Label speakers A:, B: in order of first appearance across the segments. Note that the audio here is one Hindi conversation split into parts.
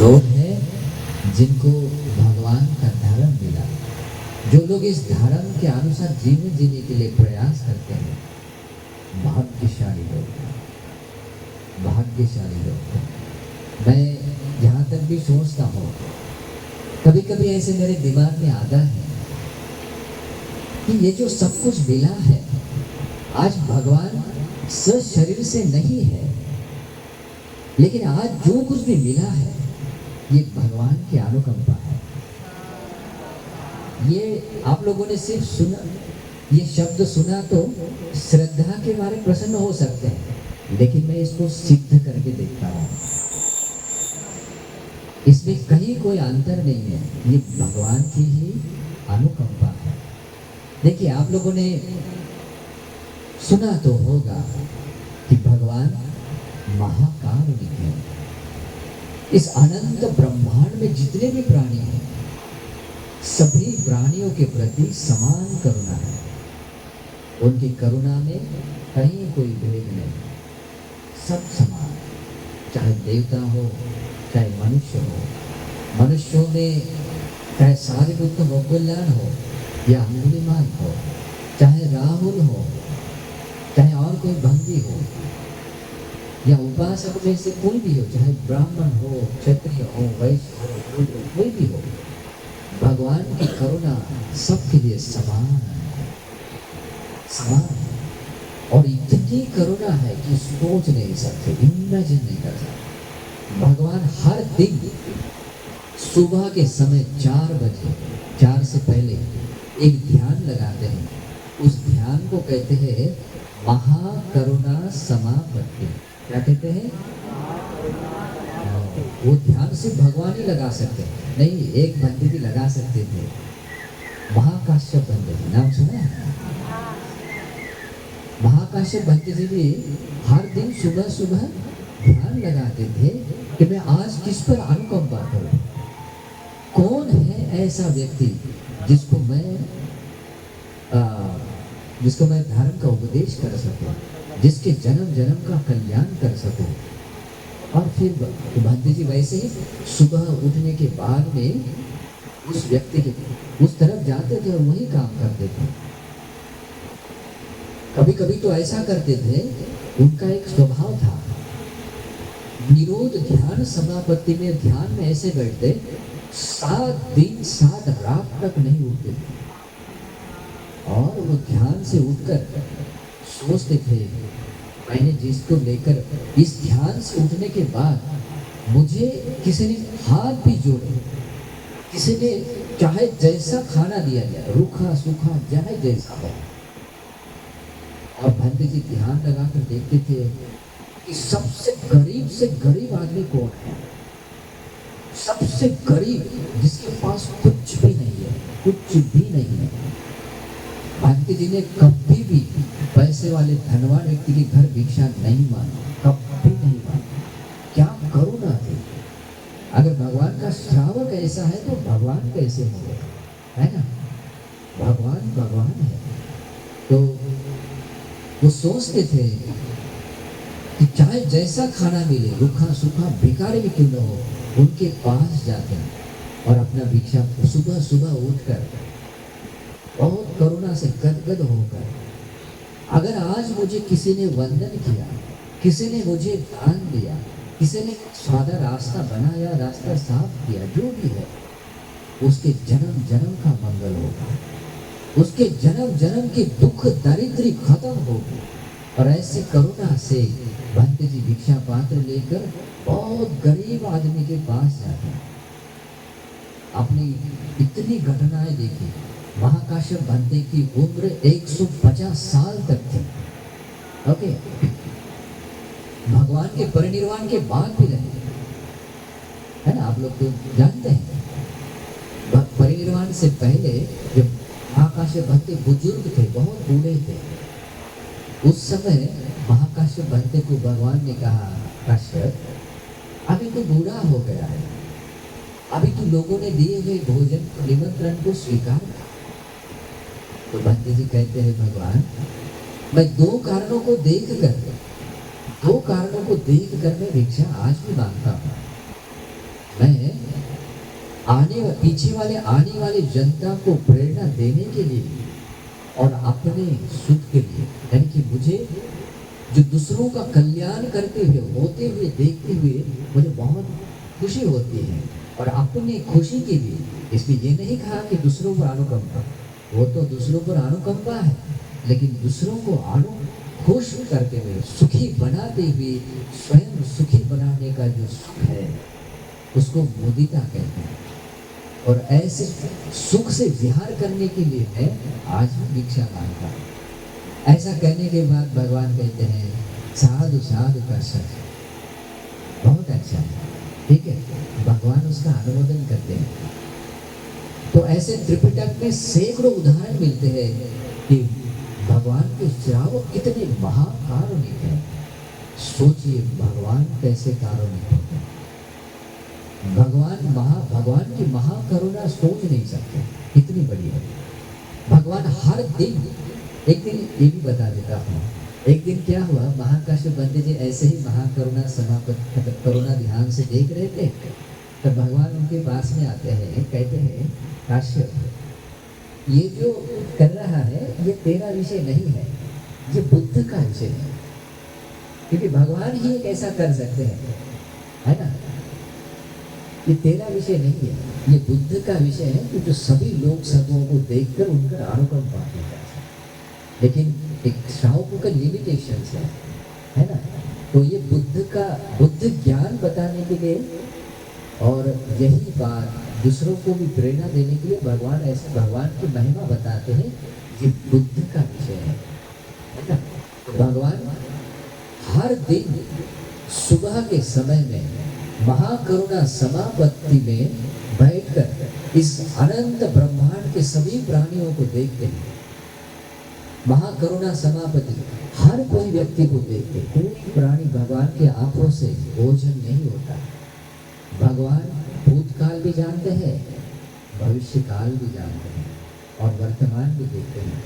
A: लोग हैं जिनको भगवान का धर्म मिला, जो लोग इस धर्म के अनुसार जीवन जीने के लिए प्रयास करते हैं, भाग्यशाली लोग हैं, भाग्यशाली लोग हैं। मैं जहाँ तक भी सोचता हूँ, कभी कभी ऐसे मेरे दिमाग में आता है कि ये जो सब कुछ मिला है, आज भगवान शरीर से नहीं है, लेकिन आज जो कुछ भी मिला है ये भगवान की अनुकंपा है। ये आप लोगों ने सिर्फ सुना, ये शब्द सुना तो श्रद्धा के बारे में प्रसन्न हो सकते हैं, लेकिन मैं इसको सिद्ध करके देखता हूँ, इसमें कहीं कोई अंतर नहीं है, ये भगवान की ही अनुकंपा है। देखिए, आप लोगों ने सुना तो होगा कि भगवान महाकारुणिक है। इस अनंत ब्रह्मांड में जितने भी प्राणी हैं, सभी प्राणियों के प्रति समान करुणा है। उनकी करुणा में कहीं कोई भेद नहीं, सब समान, चाहे देवता हो चाहे मनुष्य हो। मनुष्यों में चाहे सारिपुत्र मोगल्याण हो या अंगुलीमाल हो, चाहे राहुल हो, चाहे और कोई भंगी हो, या उपासक में से कोई भी हो, चाहे ब्राह्मण हो, क्षत्रिय हो, वैश्य हो, कोई भी हो, भगवान की करुणा सबके लिए समान है, समान है। और इतनी करुणा है कि सोच नहीं सकते, इमेजिन नहीं कर सकते। भगवान हर दिन सुबह के समय 4 बजे, 4 से पहले एक ध्यान लगाते हैं। उस ध्यान को कहते हैं महाकरुणा समापत्ति। क्या कहते हैं? वो ध्यान सिर्फ भगवान ही लगा सकते हैं, नहीं, एक बंदे भी लगा सकते थे, महाकाश्यप बंदे जी, नाम सुना है? महाकाश्यप बंदे जी भी हर दिन सुबह सुबह ध्यान लगाते थे कि मैं आज किस पर अनुकंपा करूं। कौन है ऐसा व्यक्ति जिसको मैं धर्म का उपदेश कर सकूं, जिसके जन्म जन्म का कल्याण कर सकूं। और फिर बंदे जी वैसे ही सुबह उठने के बाद में उस व्यक्ति के उस तरफ जाते थे और वही काम करते थे। कभी कभी तो ऐसा करते थे, उनका एक स्वभाव था, निरोध ध्यान समापत्ति में ध्यान में ऐसे बैठते 7 दिन 7 रात तक नहीं उठते थे। और वो ध्यान से उठकर सोचते थे, मैंने जिसको लेकर इस ध्यान से उठने के बाद मुझे किसी ने हाथ भी जोड़े, किसी ने चाहे जैसा खाना दिया जाए, रूखा सूखा चाहे जैसा हो, और भंते जी ध्यान लगाकर देखते थे कि सबसे गरीब से गरीब आदमी कौन है, सबसे गरीब जिसके पास कुछ भी नहीं है, कुछ भी नहीं है। भंते जी ने कभी भी पैसे वाले धनवान व्यक्ति के घर भिक्षा नहीं मांगी, कभी नहीं मांगी। क्या करुणा थी। अगर भगवान का श्रावक ऐसा है तो भगवान कैसे होगा, है ना? भगवान भगवान है। तो वो सोचते थे कि चाहे जैसा खाना मिले, रूखा सूखा भिखारी भी क्यों न हो, उनके पास जाते हैं और अपना भिक्षा सुबह सुबह उठकर बहुत करुणा से गदगद होकर, अगर आज मुझे किसी ने वंदन किया, किसी ने मुझे दान दिया, किसी ने सादा रास्ता बनाया, रास्ता साफ किया, जो भी है, उसके जन्म जन्म का मंगल होगा, उसके जन्म जन्म की दुख दरिद्री खत्म होगी। और ऐसी करुणा से भंते जी भिक्षा पात्र लेकर बहुत गरीब आदमी के पास जाते हैं। अपनी इतनी घटनाएं देखी। महाकाश्यप भंते की उम्र 150 साल तक थी। ओके, भगवान के परिनिर्वाण के बाद भी रहे, है ना? आप लोग तो जानते हैं, परिनिर्वाण से पहले जब महाकाश्यप भंते बुजुर्ग थे, बहुत बूढ़े थे, उस समय महाकाश्यप भंते को भगवान ने कहा, काश्यप, अभी तो बूढ़ा हो गया है, अभी तो लोगों ने दिए हुए भोजन निमंत्रण को स्वीकार कर। तो भंते जी कहते हैं, भगवान, मैं 2 कारणों को देखकर मैं भिक्षा आज भी मांगता हूँ। मैं पीछे वाले आने वाले जनता को प्रेरणा देने के लिए और अपने सुख के लिए, यानी कि मुझे जो दूसरों का कल्याण करते हुए होते हुए देखते हुए मुझे बहुत खुशी होती है, और अपने खुशी की भी। इसलिए ये नहीं कहा कि दूसरों पर अनुकंपा, वो तो दूसरों पर अनुकंपा है, लेकिन दूसरों को खुश करते हुए, सुखी बनाते हुए, स्वयं सुखी बनाने का जो सुख है उसको मुदिता कहते हैं। और ऐसे सुख से विहार करने के लिए मैं आज भी भिक्षा मांगता हूँ। ऐसा कहने के बाद भगवान कहते हैं साधु साधु का सच, बहुत अच्छा है, ठीक है, भगवान उसका अनुमोदन करते हैं। तो ऐसे त्रिपिटक में सैकड़ों उदाहरण मिलते हैं कि भगवान के श्रावक कितने महाकारुणिक हैं। सोचिए भगवान कैसे कारुणिक होते हैं। भगवान की महाकरुणा सोच नहीं सकते, कितनी बड़ी है। भगवान हर दिन, एक दिन ये भी बता देता हूँ, एक दिन क्या हुआ, महाकाश्यप पंडित जी ऐसे ही महाकरुणा समापन करुणा ध्यान से देख रहे थे, तो भगवान उनके पास में आते हैं, कहते हैं काश्यप, ये जो कर रहा है ये तेरा विषय नहीं है, ये बुद्ध का विषय है, क्योंकि भगवान ही एक ऐसा कर सकते हैं, है ना। ये तेरा विषय नहीं है, ये बुद्ध का विषय है कि जो सभी लोग सबों को देखकर उनका अनुकंपा की जाए। लेकिन एक श्रावक का लिमिटेशन है ना। तो ये बुद्ध ज्ञान बताने के लिए और यही बात दूसरों को भी प्रेरणा देने के लिए भगवान की महिमा बताते हैं। ये बुद्ध का विषय है ना। भगवान हर दिन सुबह के समय में महाकरुणा समापत्ति में बैठकर इस अनंत ब्रह्मांड के सभी प्राणियों को देखते हैं। महाकरुणा समापत्ति हर कोई व्यक्ति को देखते, कोई प्राणी भगवान की आंखों से ओझल नहीं होता। भगवान भूतकाल भी जानते हैं, भविष्य काल भी जानते हैं और वर्तमान भी देखते हैं।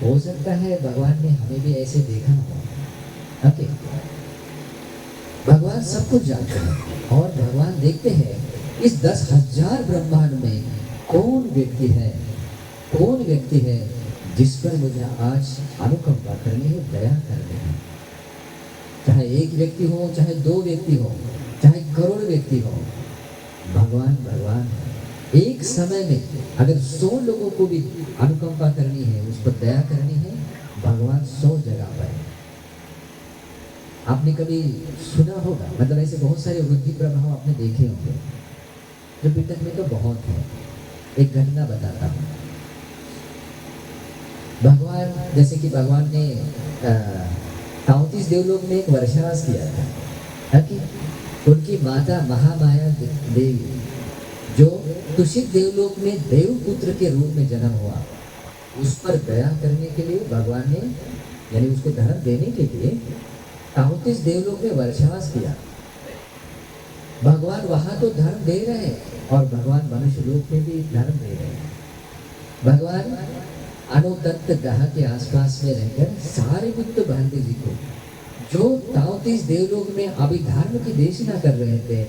A: हो सकता है भगवान ने हमें भी ऐसे देखा हो। ओके, भगवान सब कुछ जानते हैं और भगवान देखते हैं इस 10,000 ब्रह्मांड में कौन व्यक्ति है जिस पर मुझे आज अनुकंपा करनी है, दया करनी है। चाहे एक व्यक्ति हो, चाहे 2 व्यक्ति हो, चाहे करोड़ व्यक्ति हो, भगवान है। एक समय में अगर 100 लोगों को भी अनुकंपा करनी है, उस पर दया करनी है, भगवान 100 जगह पर है। आपने कभी सुना होगा, मतलब ऐसे बहुत सारे वृद्धि प्रभाव आपने देखे होंगे, त्रिपिटक में तो बहुत है। एक घटना बताता हूँ। भगवान, जैसे कि भगवान ने 34 देवलोक में एक वर्षावास किया था, कि उनकी माता महामाया देवी जो तुषित देवलोक में देवपुत्र के रूप में जन्म हुआ, उस पर दया करने के लिए भगवान ने, यानी उसको धर्म देने के लिए 34 देवलोक में वर्षावास किया। भगवान वहां तो धर्म दे रहे हैं और भगवान मनुष्य लोक में भी धर्म दे रहे हैं। भगवान अनुदत्त ग्रह के आसपास में रहकर सारे बुद्ध भांति जी को, जो 34 देवलोक में अभी धर्म की देशना कर रहे थे,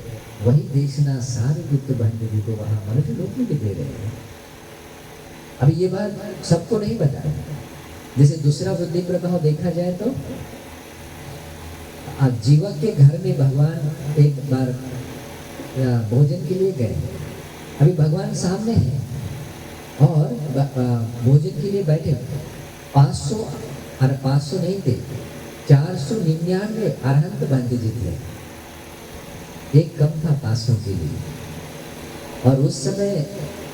A: वही देशना सारे बुद्ध भांति जी को वहां मनुष्य लोक में भी दे रहे हैं। अभी ये बात सबको नहीं पता है। जैसे दूसरा बुद्धि प्रभाव देखा जाए तो जीवक के घर में भगवान एक बार भोजन के लिए गए। अभी भगवान सामने है और भोजन के लिए बैठे। 500 नहीं थे, 499 अरहंत बंदी जी थे, एक कम था 500 के लिए। और उस समय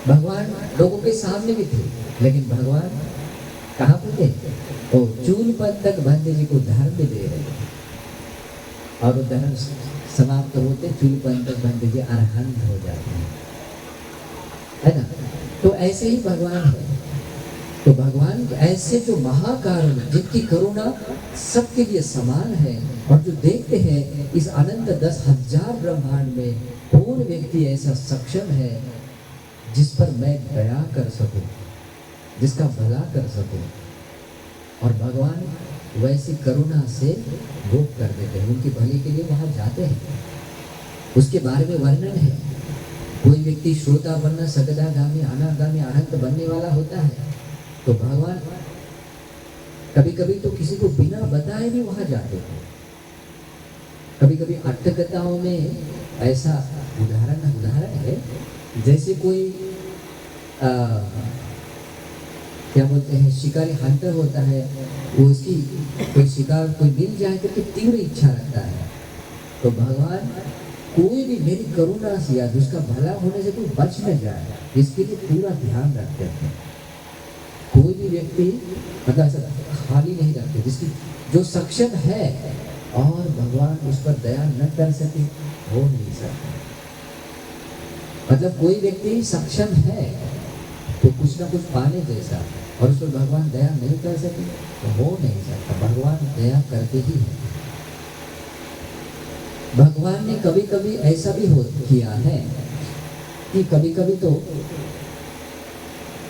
A: भगवान लोगों के सामने भी थे, लेकिन भगवान कहाँ पे थे? वो चूल पद तक बंदी जी को धर्म भी दे रहे थे, और वो धर्म समाप्त होते चूल पद तक बंदी जी अरहंत हो जाते हैं, है ना। तो ऐसे ही भगवान है। तो भगवान ऐसे जो महाकारुण, जिनकी करुणा सबके लिए समान है, और जो देखते हैं इस अनंत 10,000 ब्रह्मांड में कौन व्यक्ति ऐसा सक्षम है जिस पर मैं दया कर सकूं, जिसका भला कर सकूं, और भगवान वैसी करुणा से वो कर देते हैं, उनके भले के लिए वहां जाते हैं। उसके बारे में वर्णन है। कोई व्यक्ति श्रोता बनना सकदागामी अनागामी अनंत बनने वाला होता है, तो भगवान कभी कभी तो किसी को बिना बताए भी वहां जाते हैं। कभी कभी अट्टकथाओं में ऐसा उदाहरण है, जैसे कोई क्या बोलते हैं, शिकारी हंटर होता है, वो उसकी कोई शिकार कोई मिल जाए करके तीव्र इच्छा रखता है, तो भगवान कोई भी मेरी करुणा से या उसका भला होने से कोई बच न जाए, इसके लिए पूरा ध्यान रखते हैं। कोई भी व्यक्ति मतलब ऐसा खाली नहीं रखते, जिसकी जो सक्षम है और भगवान उस पर दया न कर सके, हो नहीं सकता। मतलब कोई व्यक्ति सक्षम है तो कुछ ना कुछ पाने जैसा, और उस पर भगवान दया नहीं कर सके तो हो नहीं सकता। भगवान दया करते ही है। भगवान ने कभी कभी ऐसा भी किया है कि कभी कभी तो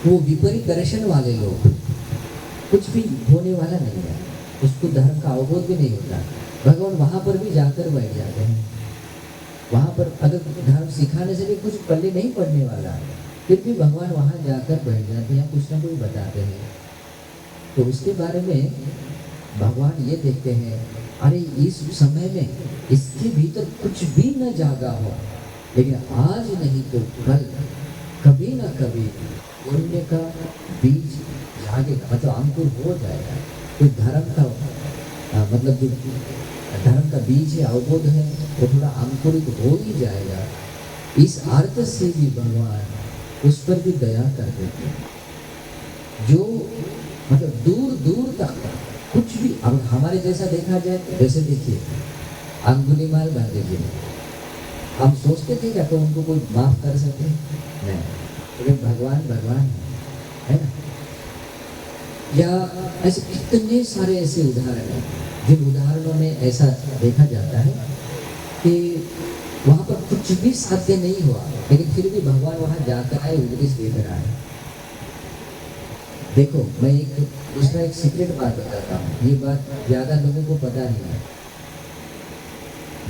A: वो विपरीत दर्शन वाले लोग, कुछ भी होने वाला नहीं है, उसको धर्म का अवबोध भी नहीं होता, भगवान वहां पर भी जाकर बैठ जाते हैं। वहां पर अगर धर्म सिखाने से भी कुछ पल्ले नहीं पड़ने वाला, फिर भी भगवान वहां जाकर बैठ जाते हैं, कुछ ना कुछ बताते हैं। तो उसके बारे में भगवान ये देखते हैं, अरे इस समय में इसके भीतर कुछ भी न जागा हो, लेकिन आज नहीं तो कल कभी ना कभी पुण्य का बीज जागेगा, मतलब अंकुर हो जाएगा। तो धर्म का मतलब जो धर्म का बीज है, अवबोध है, वो थोड़ा अंकुरित हो ही जाएगा। इस अर्थ से भी भगवान उस पर भी दया कर देते हैं जो मतलब दूर दूर तक कुछ भी, अब हमारे जैसा देखा जाए, जैसे देखिए अंगुलीमाल गांधी जी, हम सोचते थे क्या तो उनको कोई माफ कर सके? नहीं, लेकिन भगवान है ना। या ऐसे कितने सारे ऐसे उदाहरण हैं, जिन उदाहरणों में ऐसा देखा जाता है कि वहां पर कुछ भी साध्य नहीं हुआ, लेकिन फिर भी भगवान वहां जाकर आए, उपदेश देकर आए। देखो, मैं एक सीक्रेट बात बताता हूँ, ये बात ज्यादा लोगों को पता नहीं है।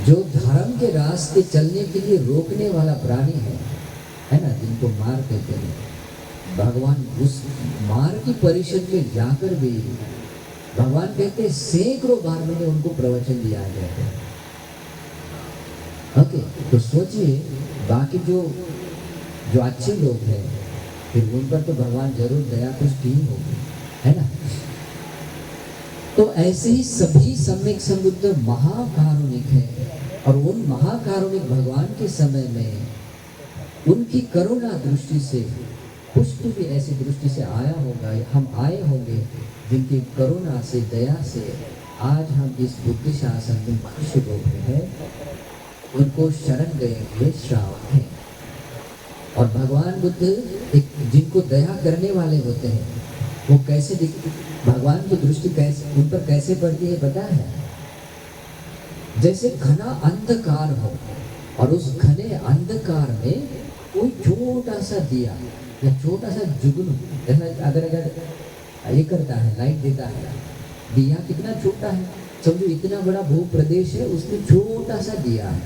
A: जो धर्म के रास्ते चलने के लिए रोकने वाला प्राणी है ना, जिनको मार कहते हैं, भगवान उस मार की परिषद में जाकर भी भगवान कहते हैं सैकड़ों बार मैंने उनको प्रवचन दिया है। ओके, तो सोचिए बाकी जो अच्छे लोग हैं, फिर उन पर तो भगवान जरूर दया कुछ की होगी, है ना। तो ऐसे ही सभी सम्यक संबुद्ध महाकारुणिक है, और उन महाकारुणिक भगवान के समय में उनकी करुणा दृष्टि से कुछ तो भी ऐसी दृष्टि से आया होगा, हम आए होंगे, जिनकी करुणा से दया से आज हम इस बुद्धि शासन में मनुष्य लोग में है, उनको शरण गए हुए श्रावक हैं। और भगवान बुद्ध एक जिनको दया करने वाले होते हैं, वो कैसे भगवान की दृष्टि कैसे उन पर कैसे पड़ती है पता है? जैसे घना अंधकार हो, और उस घने अंधकार में कोई छोटा सा दिया या छोटा सा जुगनू, अगर ये करता है, लाइट देता है, दिया कितना छोटा है, समझो इतना बड़ा भू प्रदेश है, उसमें छोटा सा दिया है,